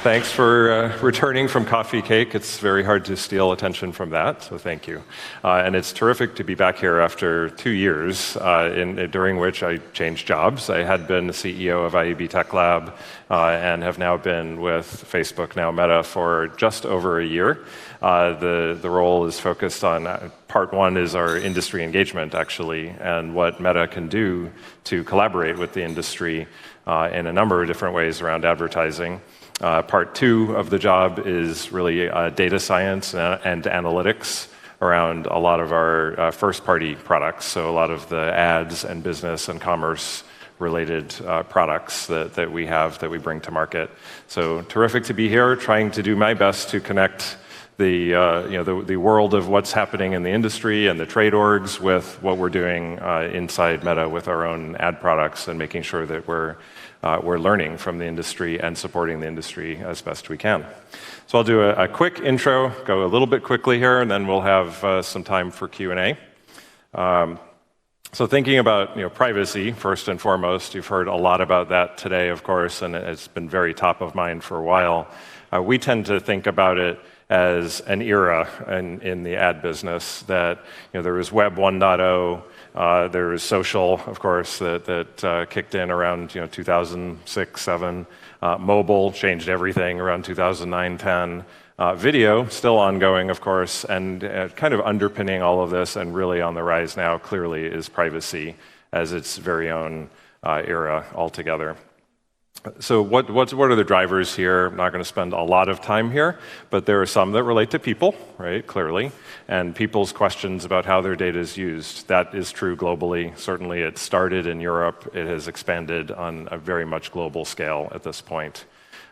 Thanks for returning from coffee cake. It's very hard to steal attention from that, so thank you. And it's terrific to be back here after 2 years, during which I changed jobs. I had been the CEO of IEB Tech Lab and have now been with Facebook, now Meta, for just over a year. The role is focused on, part one is our industry engagement, actually, and what Meta can do to collaborate with the industry in a number of different ways around advertising. Part two of the job is really data science and analytics around a lot of our first-party products, so a lot of the ads and business and commerce-related products that we have that we bring to market. So terrific to be here, trying to do my best to connect the world of what's happening in the industry and the trade orgs with what we're doing inside Meta with our own ad products and making sure that we're learning from the industry and supporting the industry as best we can. So I'll do a quick intro, go a little bit quickly here, and then we'll have some time for Q&A. So thinking about privacy, first and foremost, you've heard a lot about that today, of course, and it's been very top of mind for a while. We tend to think about it as an era in the ad business that there was Web 1.0, there was social, of course, that kicked in around 2006, 2007. Mobile changed everything around 2009, 2010. Video, still ongoing, of course, and kind of underpinning all of this and really on the rise now, clearly, is privacy as its very own era altogether. So what are the drivers here? I'm not going to spend a lot of time here, but there are some that relate to people, right, clearly, and people's questions about how their data is used. That is true globally. Certainly it started in Europe. It has expanded on a very much global scale at this point.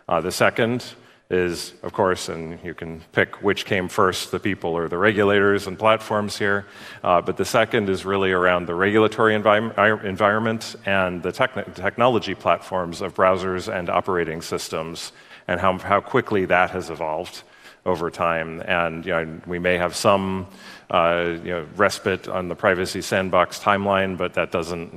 The second is, of course, and you can pick which came first, the people or the regulators and platforms here, but the second is really around the regulatory environment and the technology platforms of browsers and operating systems and how quickly that has evolved over time. And we may have some respite on the privacy sandbox timeline, but that doesn't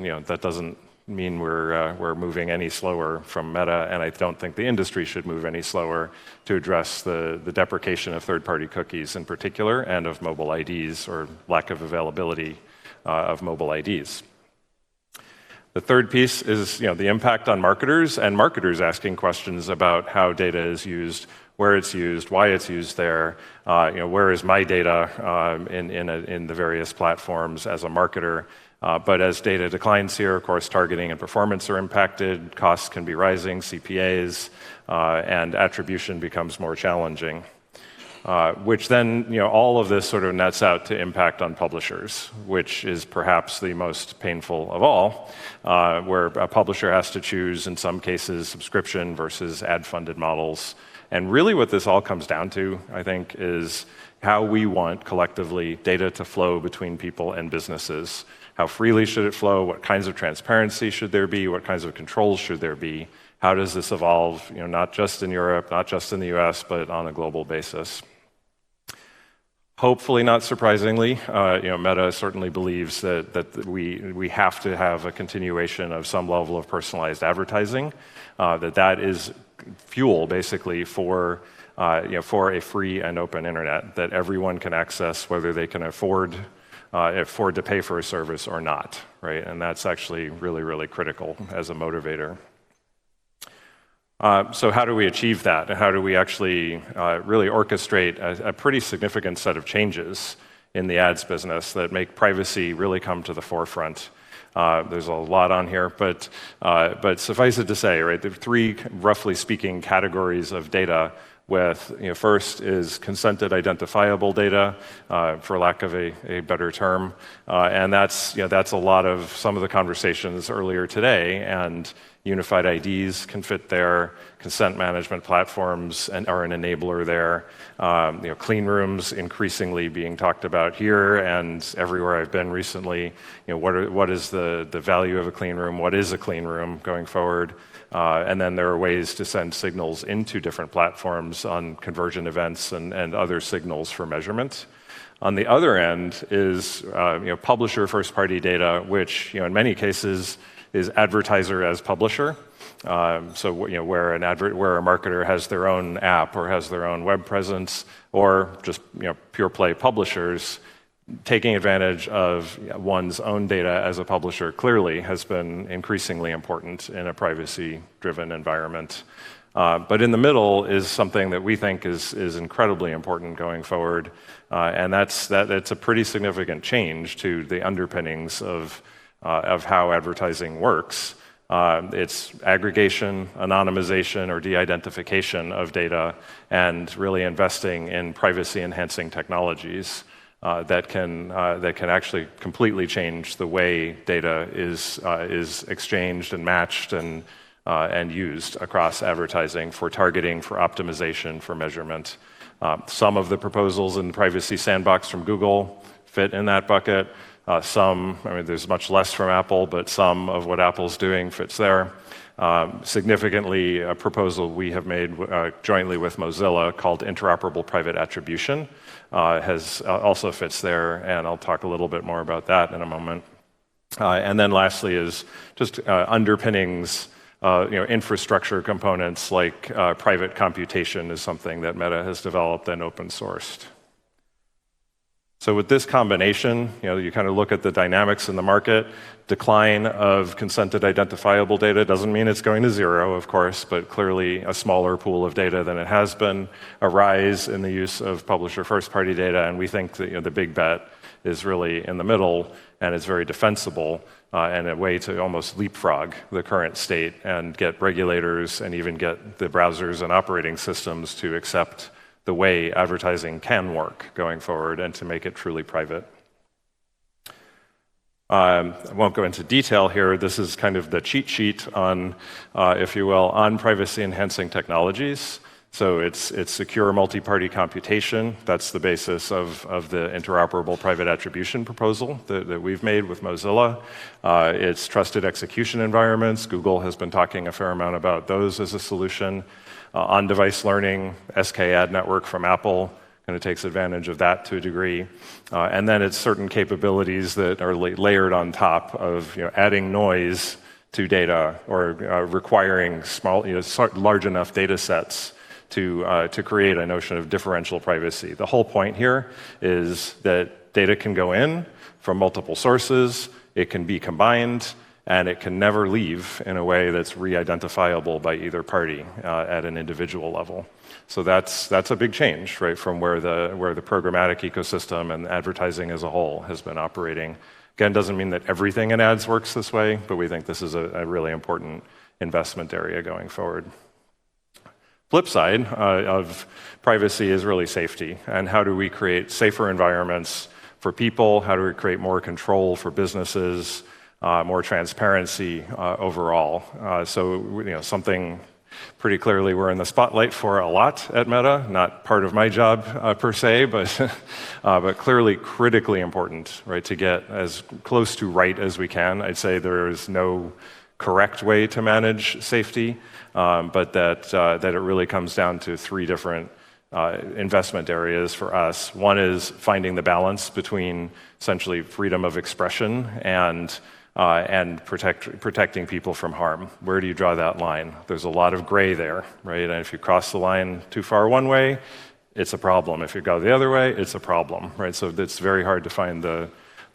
mean we're moving any slower from Meta, and I don't think the industry should move any slower to address the deprecation of third-party cookies in particular and of mobile IDs or lack of availability of mobile IDs. The third piece is the impact on marketers and marketers asking questions about how data is used, where it's used, why it's used there, where is my data in the various platforms as a marketer. But as data declines here, of course, targeting and performance are impacted, costs can be rising, CPAs, and attribution becomes more challenging. Which then, all of this sort of nets out to impact on publishers, which is perhaps the most painful of all, where a publisher has to choose, in some cases, subscription versus ad-funded models. And really what this all comes down to, I think, is how we want collectively data to flow between people and businesses. How freely should it flow? What kinds of transparency should there be? What kinds of controls should there be? How does this evolve, not just in Europe, not just in the US, but on a global basis? Hopefully, not surprisingly, Meta certainly believes that we have to have a continuation of some level of personalized advertising, that is fuel, basically, for a free and open internet that everyone can access, whether they can afford to pay for a service or not, right? And that's actually really, really critical as a motivator. So how do we achieve that? And how do we actually really orchestrate a pretty significant set of changes in the ads business that make privacy really come to the forefront? There's a lot on here, but suffice it to say, right, there are three, roughly speaking, categories of data with, first is consented identifiable data, for lack of a better term, and that's a lot of some of the conversations earlier today, and unified IDs can fit there, consent management platforms are an enabler there, clean rooms increasingly being talked about here and everywhere I've been recently. What is the value of a clean room? What is a clean room going forward? And then there are ways to send signals into different platforms on conversion events and other signals for measurement. On the other end is publisher first-party data, which in many cases is advertiser as publisher. So where a marketer has their own app or has their own web presence, or just pure play publishers, taking advantage of one's own data as a publisher clearly has been increasingly important in a privacy-driven environment. But in the middle is something that we think is incredibly important going forward, and that's a pretty significant change to the underpinnings of how advertising works. It's aggregation, anonymization, or de-identification of data, and really investing in privacy-enhancing technologies that can actually completely change the way data is exchanged and matched and used across advertising for targeting, for optimization, for measurement. Some of the proposals in the Privacy Sandbox from Google fit in that bucket. There's much less from Apple, but some of what Apple's doing fits there. Significantly, a proposal we have made jointly with Mozilla called interoperable private attribution has also fits there, and I'll talk a little bit more about that in a moment. And then lastly is just underpinnings, infrastructure components like private computation is something that Meta has developed and open sourced. So with this combination, you kind of look at the dynamics in the market. Decline of consented identifiable data doesn't mean it's going to zero, of course, but clearly a smaller pool of data than it has been. A rise in the use of publisher first-party data, and we think that the big bet is really in the middle, and it's very defensible, and a way to almost leapfrog the current state and get regulators and even get the browsers and operating systems to accept the way advertising can work going forward and to make it truly private. I won't go into detail here. This is kind of the cheat sheet on, if you will, on privacy-enhancing technologies. So it's secure multi-party computation. That's the basis of the interoperable private attribution proposal that we've made with Mozilla. It's trusted execution environments. Google has been talking a fair amount about those as a solution. On-device learning, SK Ad Network from Apple kind of takes advantage of that to a degree. And then it's certain capabilities that are layered on top of adding noise to data or requiring large enough data sets to create a notion of differential privacy. The whole point here is that data can go in from multiple sources, it can be combined, and it can never leave in a way that's re-identifiable by either party at an individual level. So that's a big change, right, from where the programmatic ecosystem and advertising as a whole has been operating. Again, doesn't mean that everything in ads works this way, but we think this is a really important investment area going forward. Flip side of privacy is really safety, and how do we create safer environments for people? How do we create more control for businesses? More transparency overall. So something pretty clearly we're in the spotlight for a lot at Meta. Not part of my job per se, but clearly critically important, right? To get as close to right as we can. I'd say there is no correct way to manage safety, but that it really comes down to three different investment areas for us. One is finding the balance between essentially freedom of expression and protecting people from harm. Where do you draw that line? There's a lot of gray there, right? And if you cross the line too far one way, it's a problem. If you go the other way, it's a problem, right? So it's very hard to find the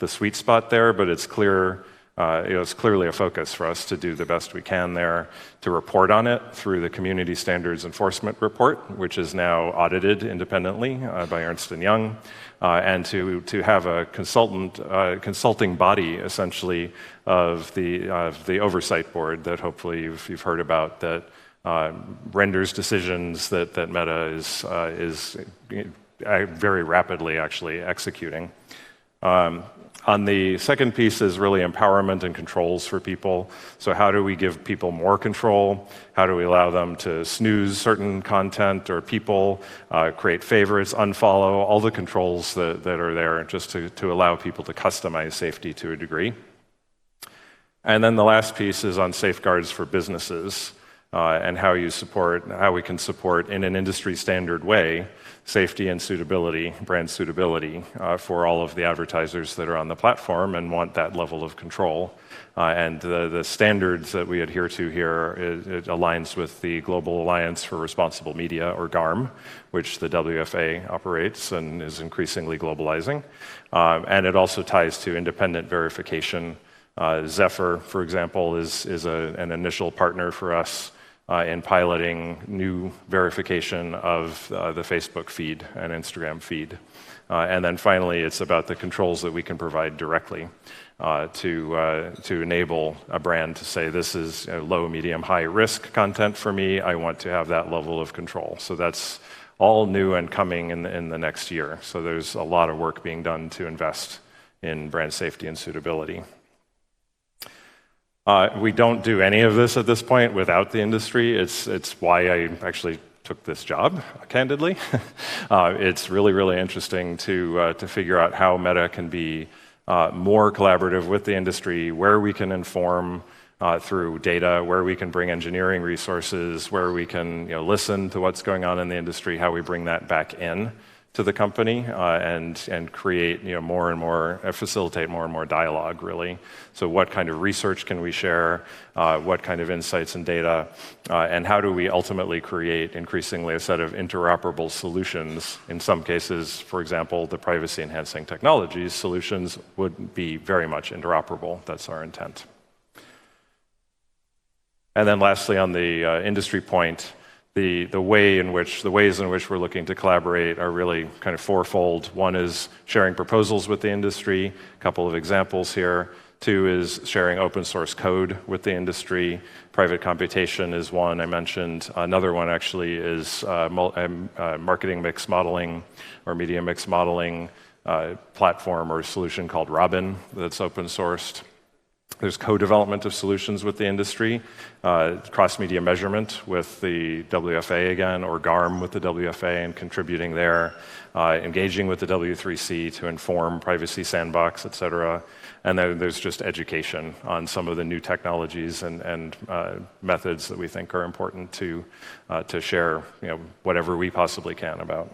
sweet spot there, but it's clear. It's clearly a focus for us to do the best we can there, to report on it through the Community Standards Enforcement Report, which is now audited independently by Ernst & Young, and to have a consulting body, essentially, of the oversight board that hopefully you've heard about, that renders decisions that Meta is very rapidly actually executing. On the second piece is really empowerment and controls for people. So how do we give people more control? How do we allow them to snooze certain content or people, create favorites, unfollow, all the controls that are there just to allow people to customize safety to a degree. And then the last piece is on safeguards for businesses. and how we can support in an industry standard way safety and suitability, brand suitability for all of the advertisers that are on the platform and want that level of control. And the standards that we adhere to here, it aligns with the Global Alliance for Responsible Media, or GARM, which the WFA operates and is increasingly globalizing. And it also ties to independent verification. Zephyr, for example, is an initial partner for us in piloting new verification of the Facebook feed and Instagram feed. And then finally, it's about the controls that we can provide directly to enable a brand to say, this is low, medium, high risk content for me. I want to have that level of control. So that's all new and coming in the next year. So there's a lot of work being done to invest in brand safety and suitability. We don't do any of this at this point without the industry. It's why I actually took this job, candidly. It's really, really interesting to figure out how Meta can be more collaborative with the industry, where we can inform through data, where we can bring engineering resources, where we can listen to what's going on in the industry, how we bring that back in to the company and create more and more, facilitate more and more dialogue, really. So what kind of research can we share, what kind of insights and data, and how do we ultimately create increasingly a set of interoperable solutions? In some cases, for example, the privacy-enhancing technologies solutions would be very much interoperable. That's our intent. And then lastly, on the industry point, the ways in which we're looking to collaborate are really kind of fourfold. One is sharing proposals with the industry, a couple of examples here. Two is sharing open source code with the industry. Private computation is one I mentioned. Another one actually is marketing mix modeling or media mix modeling platform or solution called Robin that's open sourced. There's co-development of solutions with the industry, cross-media measurement with the WFA again, or GARM with the WFA and contributing there, engaging with the W3C to inform privacy sandbox, et cetera. And then there's just education on some of the new technologies and methods that we think are important to share whatever we possibly can about.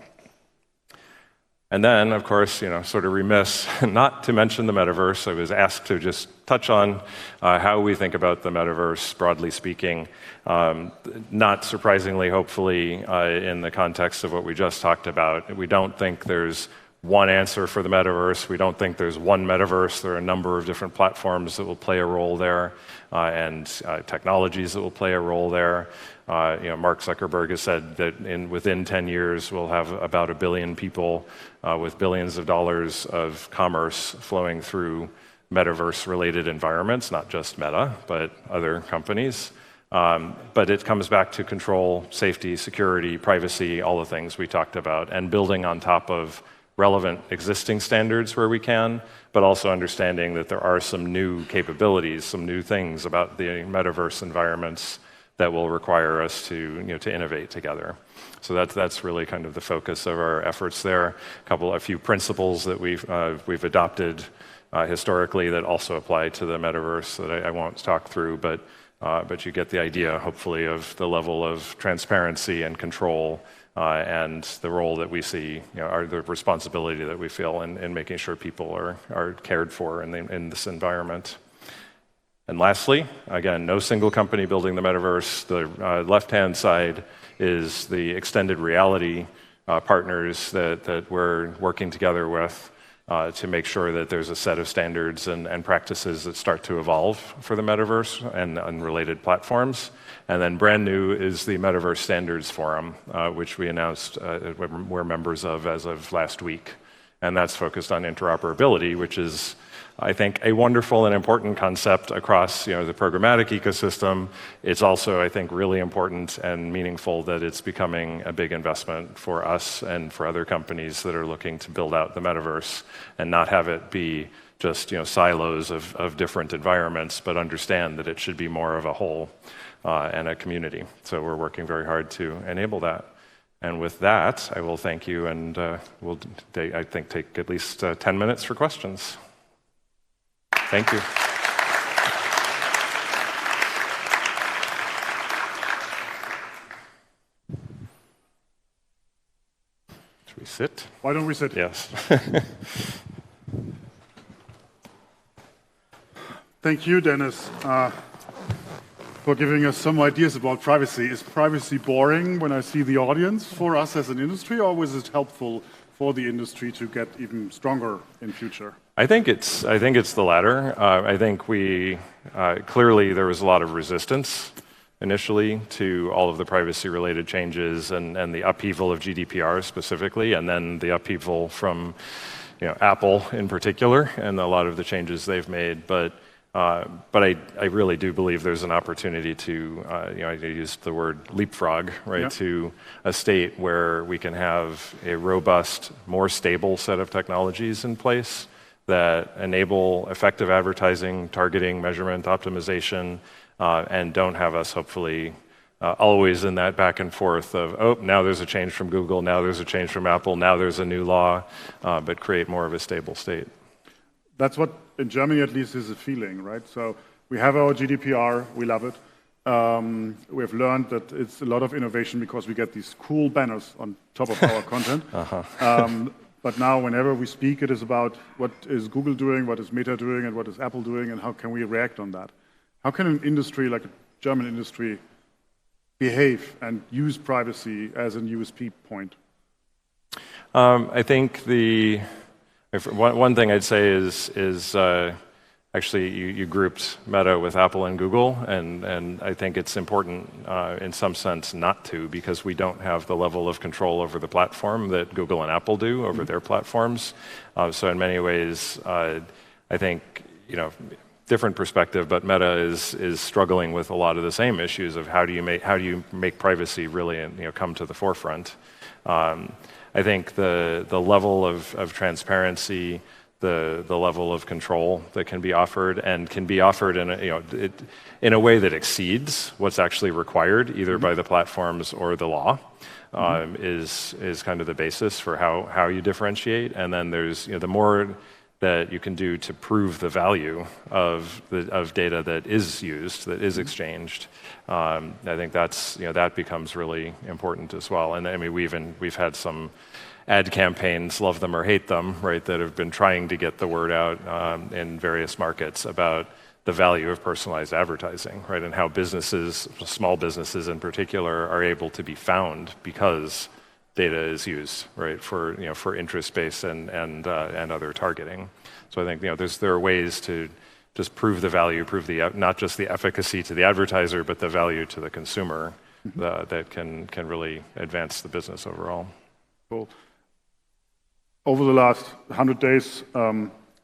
And then, of course, sort of remiss not to mention the metaverse. I was asked to just touch on how we think about the metaverse, broadly speaking. Not surprisingly, hopefully, in the context of what we just talked about, we don't think there's one answer for the metaverse. We don't think there's one metaverse. There are a number of different platforms that will play a role there and technologies that will play a role there. Mark Zuckerberg has said that within 10 years, we'll have about 1 billion people with billions of dollars of commerce flowing through metaverse-related environments, not just Meta, but other companies. But it comes back to control, safety, security, privacy, all the things we talked about, and building on top of relevant existing standards where we can, but also understanding that there are some new capabilities, some new things about the metaverse environments that will require us to innovate together. So that's really kind of the focus of our efforts there. A few principles that we've adopted historically that also apply to the metaverse that I won't talk through, but you get the idea, hopefully, of the level of transparency and control and the role that we see, the responsibility that we feel in making sure people are cared for in this environment. And lastly, again, no single company building the metaverse. The left-hand side is the extended reality partners that we're working together with to make sure that there's a set of standards and practices that start to evolve for the metaverse and related platforms. And then brand new is the Metaverse Standards Forum, which we announced we're members of as of last week. And that's focused on interoperability, which is, I think, a wonderful and important concept across the programmatic ecosystem. It's also, I think, really important and meaningful that it's becoming a big investment for us and for other companies that are looking to build out the metaverse and not have it be just silos of different environments, but understand that it should be more of a whole and a community. So we're working very hard to enable that. And with that, I will thank you, and we'll, I think, take at least 10 minutes for questions. Thank you. sit? Why don't we sit? Yes. Thank you, Dennis, for giving us some ideas about privacy. Is privacy boring when I see the audience for us as an industry, or was it helpful for the industry to get even stronger in future? I think it's the latter. I think we clearly there was a lot of resistance initially to all of the privacy-related changes and the upheaval of GDPR specifically, and then the upheaval from Apple in particular, and a lot of the changes they've made. But I really do believe there's an opportunity to, I used the word leapfrog, right, to a state where we can have a robust, more stable set of technologies in place that enable effective advertising, targeting, measurement, optimization, and don't have us hopefully always in that back and forth of, oh, now there's a change from Google, now there's a change from Apple, now there's a new law, but create more of a stable state. That's what, in Germany at least, is a feeling, right? So we have our GDPR, we love it. We've learned that it's a lot of innovation because we get these cool banners on top of our content. But now whenever we speak, it is about what is Google doing, what is Meta doing, and what is Apple doing, and how can we react on that? How can an industry like a German industry behave and use privacy as a USP point? I think one thing I'd say is actually you grouped Meta with Apple and Google, and I think it's important in some sense not to, because we don't have the level of control over the platform that Google and Apple do over their platforms. So in many ways, I think different perspective, but Meta is struggling with a lot of the same issues of how do you make privacy really come to the forefront. I think the level of transparency, the level of control that can be offered in a way that exceeds what's actually required either by the platforms or the law is kind of the basis for how you differentiate. And then there's the more that you can do to prove the value of data that is used, that is exchanged. I think that becomes really important as well. And I mean, we've had some ad campaigns, love them or hate them, right, that have been trying to get the word out in various markets about the value of personalized advertising, right, and how businesses, small businesses in particular, are able to be found because data is used, right, for interest-based and other targeting. So I think there are ways to just prove the value, not just the efficacy to the advertiser, but the value to the consumer that can really advance the business overall. Cool. Over the last 100 days,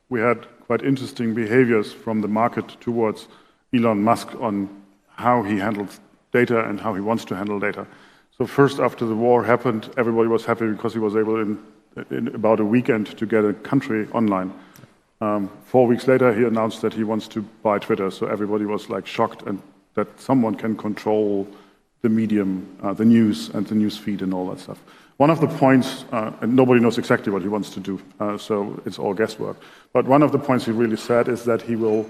we had quite interesting behaviors from the market towards Elon Musk on how he handles data and how he wants to handle data. So first, after the war happened, everybody was happy because he was able in about a weekend to get a country online. 4 weeks later, he announced that he wants to buy Twitter. So everybody was like shocked and that someone can control the medium, the news and the news feed and all that stuff. One of the points, and nobody knows exactly what he wants to do, so it's all guesswork. But one of the points he really said is that he will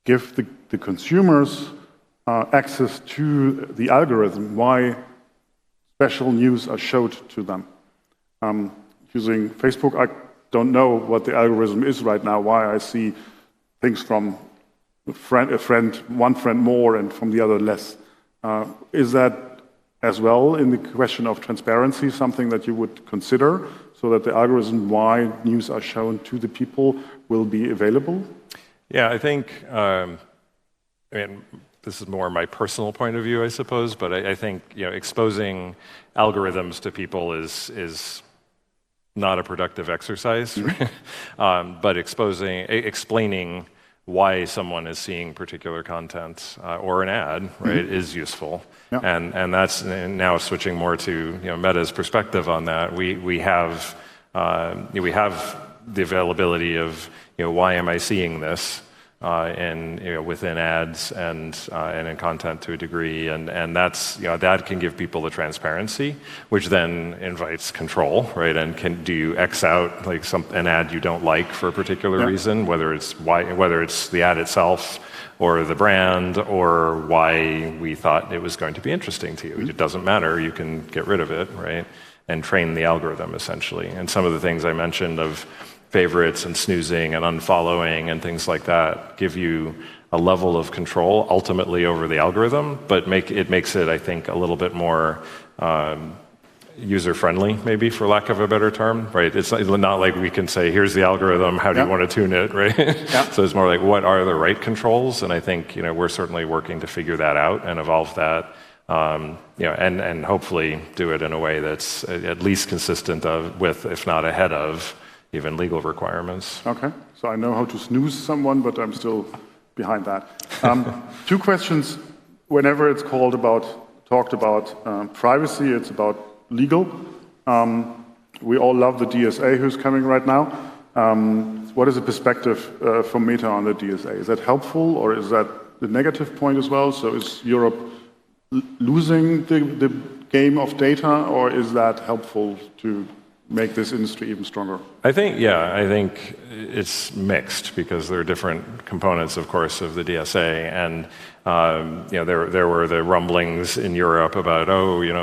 give the consumers access to the algorithm, why special news are showed to them. Using Facebook, I don't know what the algorithm is right now, why I see things from one friend more and from the other less. Is that as well in the question of transparency something that you would consider so that the algorithm why news are shown to the people will be available? Yeah, I think, this is more my personal point of view, I suppose, but I think exposing algorithms to people is not a productive exercise, but explaining why someone is seeing particular content or an ad, right, is useful. Yeah. And that's now switching more to Meta's perspective on that. We have the availability of why am I seeing this within ads and in content to a degree, and that's that can give people the transparency, which then invites control, right? And do you X out like an ad you don't like for a particular reason, whether it's the ad itself or the brand or why we thought it was going to be interesting to you. It doesn't matter, you can get rid of it, right? and train the algorithm, essentially. And some of the things I mentioned of favorites and snoozing and unfollowing and things like that give you a level of control ultimately over the algorithm, but it makes it, I think, a little bit more user-friendly, maybe, for lack of a better term, right? It's not like we can say, here's the algorithm, how do you want to tune it, right? So it's more like, what are the right controls? And I think, we're certainly working to figure that out and evolve that, and hopefully do it in a way that's at least consistent with, if not ahead of, even legal requirements. Okay, so I know how to snooze someone, but I'm still behind that. Two questions. Whenever it's talked about privacy, it's about legal. We all love the DSA who's coming right now. What is the perspective from Meta on the DSA? Is that helpful, or is that the negative point as well? So is Europe losing the game of data, or is that helpful to make this industry even stronger? I think it's mixed, because there are different components, of course, of the DSA, and there were the rumblings in Europe about,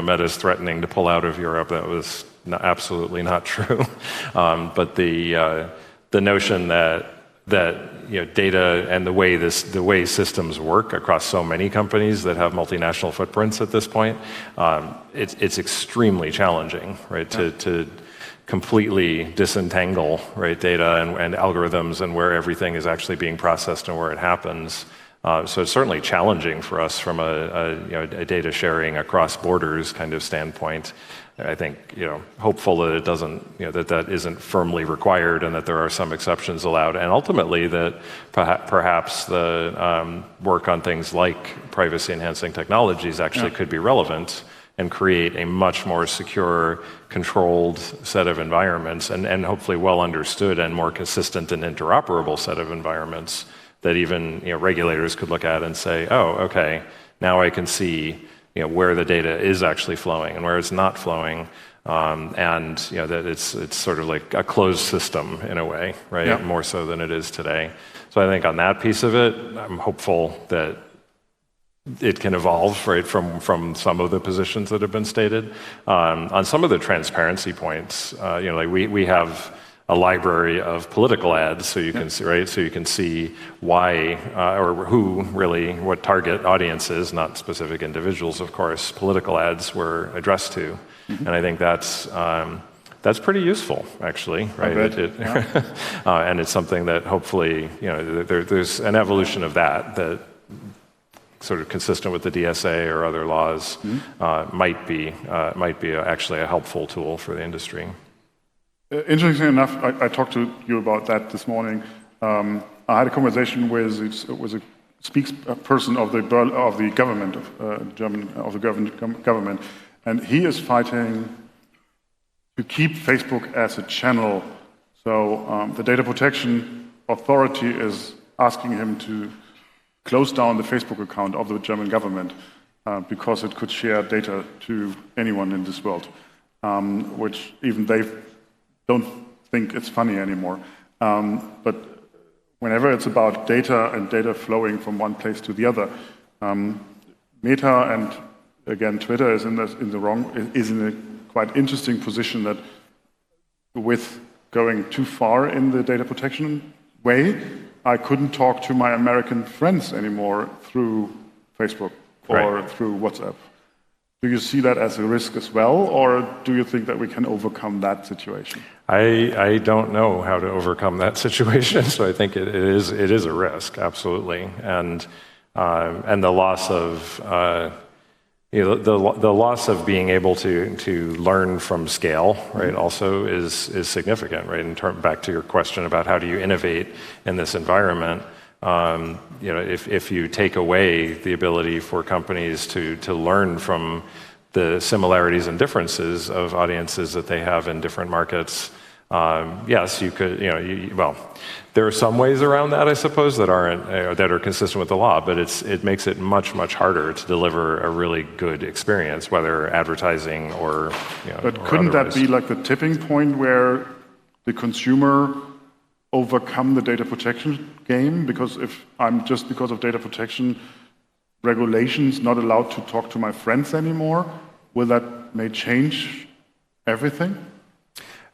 Meta's threatening to pull out of Europe. That was absolutely not true. But the notion that data and the way systems work across so many companies that have multinational footprints at this point, it's extremely challenging, right? To completely disentangle, right, data and algorithms and where everything is actually being processed and where it happens. So it's certainly challenging for us from a data sharing across borders kind of standpoint. I think, hopeful that it doesn't, that isn't firmly required, and that there are some exceptions allowed, and ultimately that perhaps the work on things like privacy-enhancing technologies actually could be relevant and create a much more secure, controlled set of environments, and hopefully well understood and more consistent and interoperable set of environments that even regulators could look at and say, oh, okay, now I can see where the data is actually flowing and where it's not flowing, and that it's sort of like a closed system in a way, right? More so than it is today. So I think on that piece of it, I'm hopeful that it can evolve, right, from some of the positions that have been stated. On some of the transparency points, like we have a library of political ads, so you can see, right? So you can see why or who really, what target audiences, not specific individuals, of course, political ads were addressed to, and I think that's pretty useful, actually, right? And it's something that hopefully, there's an evolution of that sort of consistent with the DSA or other laws, might be actually a helpful tool for the industry. Interesting enough, I talked to you about that this morning. I had a conversation with a spokesperson of the government of the government, and he is fighting to keep Facebook as a channel. So the data protection authority is asking him to close down the Facebook account of the German government because it could share data to anyone in this world, which even they don't think it's funny anymore. But whenever it's about data and data flowing from one place to the other, Meta and again Twitter is in a quite interesting position that with going too far in the data protection way, I couldn't talk to my American friends anymore through Facebook or through WhatsApp. Do you see that as a risk as well, or do you think that we can overcome that situation? I don't know how to overcome that situation, so I think it is a risk, absolutely, and the loss of the loss of being able to learn from scale, right, also is significant, right? Back to your question about how do you innovate in this environment. If you take away the ability for companies to learn from the similarities and differences of audiences that they have in different markets, yes, you could. Well, there are some ways around that, I suppose, that are consistent with the law, but it makes it much harder to deliver a really good experience, whether advertising or. But couldn't that be like the tipping point where the consumer overcome the data protection game? Because if I'm just because of data protection regulations not allowed to talk to my friends anymore, will that may change everything?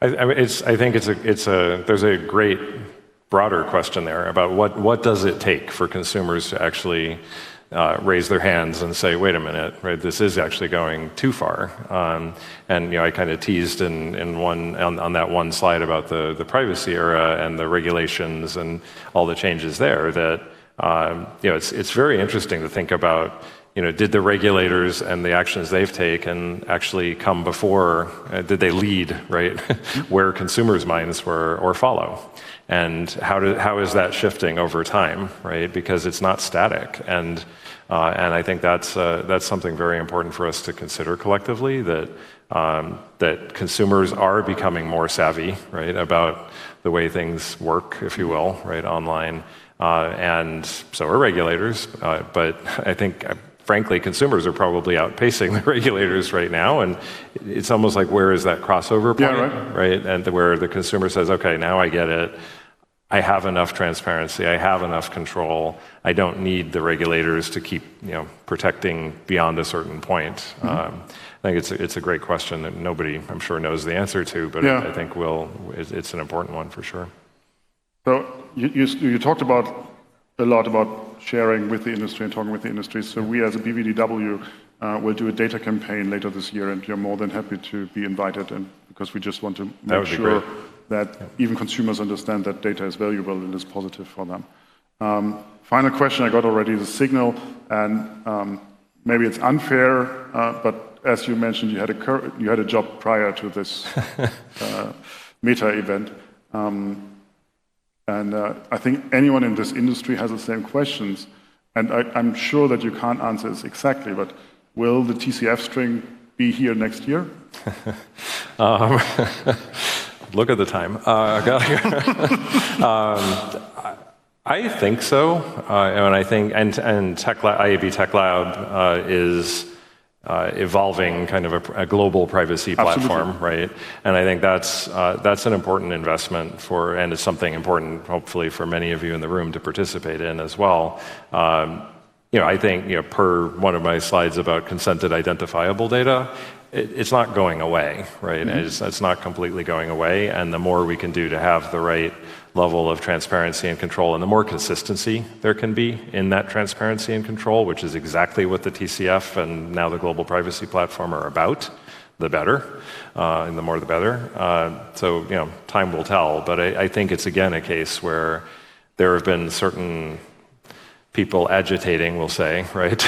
I think there's a great broader question there about what does it take for consumers to actually raise their hands and say, wait a minute, right? This is actually going too far. And I kind of teased on that one slide about the privacy era and the regulations and all the changes there. That it's very interesting to think about. Did the regulators and the actions they've taken actually come before? Did they lead, right, where consumers' minds were, or follow? And how is that shifting over time, right? Because it's not static, and I think that's something very important for us to consider collectively. That consumers are becoming more savvy, right, about the way things work, if you will, right, online, and so are regulators. But I think, frankly, consumers are probably outpacing the regulators right now, and it's almost like, where is that crossover point, right? And where the consumer says, okay, now I get it. I have enough transparency. I have enough control. I don't need the regulators to keep, protecting beyond a certain point. I think it's a great question that nobody, I'm sure, knows the answer to, but I think it's an important one for sure. So you talked a lot about sharing with the industry and talking with the industry. So we as a BVDW will do a data campaign later this year, and you're more than happy to be invited, and because we just want to make sure that even consumers understand that data is valuable and is positive for them. Final question I got already, the signal, and maybe it's unfair, but as you mentioned, you had a job prior to this Meta event. And I think anyone in this industry has the same questions. And I'm sure that you can't answer this exactly, but will the TCF string be here next year? Look at the time. I think so. And I think, and IAB Tech Lab is evolving kind of a global privacy platform, right? And I think that's an important investment and it's something important, hopefully, for many of you in the room to participate in as well. I think, per one of my slides about consented identifiable data, it's not going away, right? It's not completely going away, and the more we can do to have the right level of transparency and control, and the more consistency there can be in that transparency and control, which is exactly what the TCF and now the Global Privacy Platform are about, the better, and the more the better. So, time will tell, but I think it's again a case where there have been certain people agitating, we'll say, right,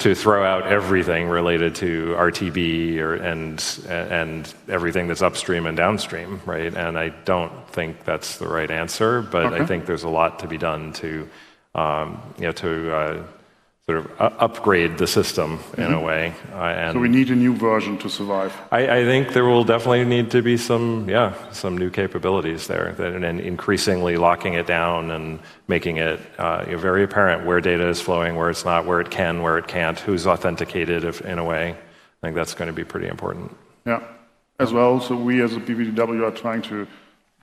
to throw out everything related to RTB and everything that's upstream and downstream, right? And I don't think that's the right answer, but I think there's a lot to be done to sort of upgrade the system in a way. And so we need a new version to survive. I think there will definitely need to be some new capabilities there, and increasingly locking it down and making it very apparent where data is flowing, where it's not, where it can, where it can't, who's authenticated in a way. I think that's going to be pretty important. Yeah, as well. So we as a BVDW are trying to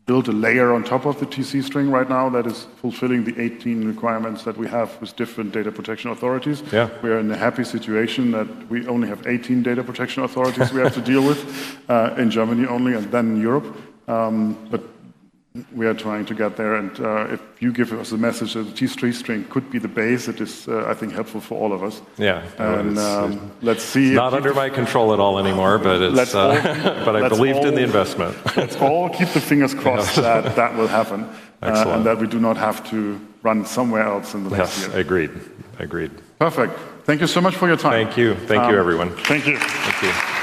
build a layer on top of the TC string right now that is fulfilling the 18 requirements that we have with different data protection authorities. Yeah. We are in a happy situation that we only have 18 data protection authorities we have to deal with in Germany only, and then in Europe. But we are trying to get there, and if you give us a message that the TC string could be the base, it is, I think, helpful for all of us. Yeah. And let's see. It's not under my control at all anymore, but it's. But I believed in the investment. Let's all keep the fingers crossed that that will happen, and that we do not have to run somewhere else in the next year. Agreed. Perfect. Thank you so much for your time. Thank you. Thank you, everyone. Thank you. Thank you.